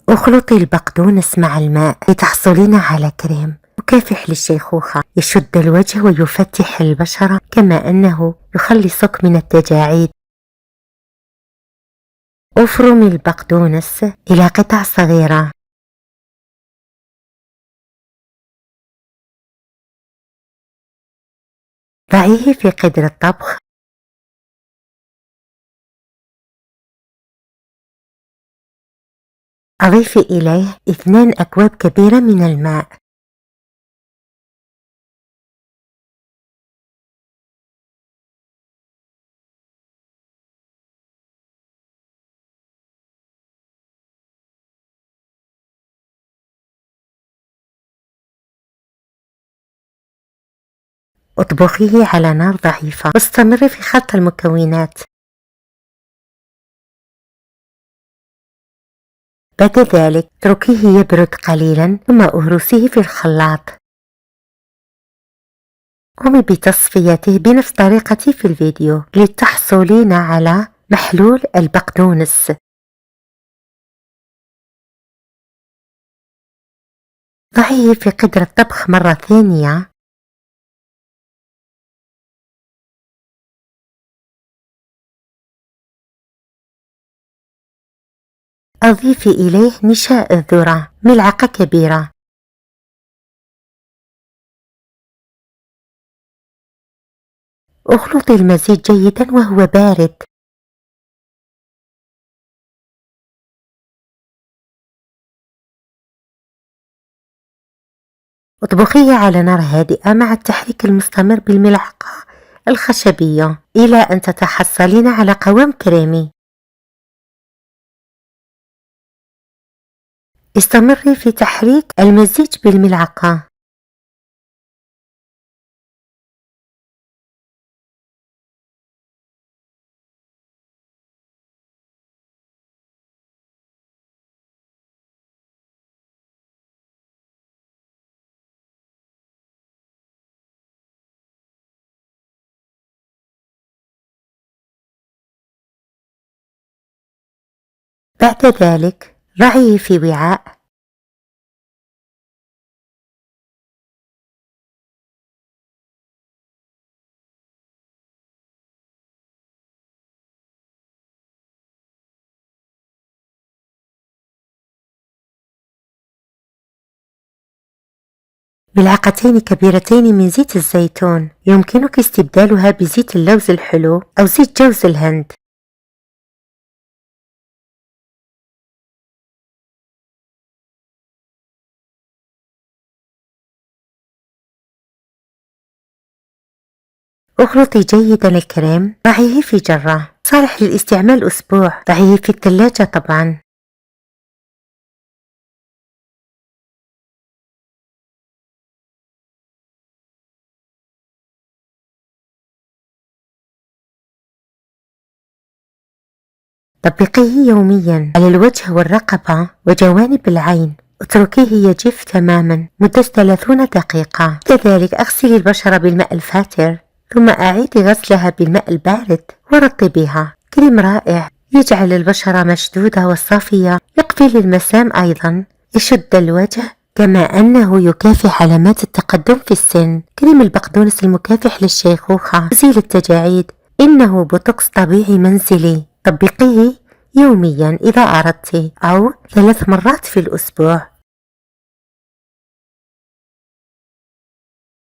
اخلطي البقدونس مع الماء لتحصلين على كريم مكافح للشيخوخة، يشد الوجه ويفتح البشرة كما أنه يخلصك من التجاعيد. افرمي البقدونس إلى قطع صغيرة. ضعيه في قدر الطبخ. أضيفي إليه 2 أكواب كبيرة من الماء. اطبخيه على نار ضعيفة واستمري في خلط المكونات. بعد ذلك اتركيه يبرد قليلا ثم اهرسيه في الخلاط. قومي بتصفيته بنفس طريقتي في الفيديو لتحصلين على محلول البقدونس. ضعيه في قدر الطبخ مرة ثانية. أضيفي إليه نشاء الذرة ملعقة كبيرة. اخلطي المزيج جيدا وهو بارد. اطبخيه على نار هادئة مع التحريك المستمر بالملعقة الخشبية إلى أن تتحصلين على قوام كريمي. استمري في تحريك المزيج بالملعقة. بعد ذلك ضعيه في وعاء. ملعقتين كبيرتين من زيت الزيتون، يمكنك استبدالها بزيت اللوز الحلو أو زيت جوز الهند. اخلطي جيدا الكريم. ضعيه في جرة صالح للاستعمال أسبوع. ضعيه في الثلاجة طبعا. طبقيه يوميا على الوجه والرقبة وجوانب العين. اتركيه يجف تماما مدة 30 دقيقة. كذلك اغسلي البشرة بالماء الفاتر ثم أعيدي غسلها بالماء البارد ورطبيها. كريم رائع يجعل البشرة مشدودة وصافية، يقفل المسام أيضا، يشد الوجه كما أنه يكافح علامات التقدم في السن. كريم البقدونس المكافح للشيخوخة يزيل التجاعيد. إنه بوتوكس طبيعي منزلي. طبقيه يوميا إذا أردت أو 3 مرات في الأسبوع.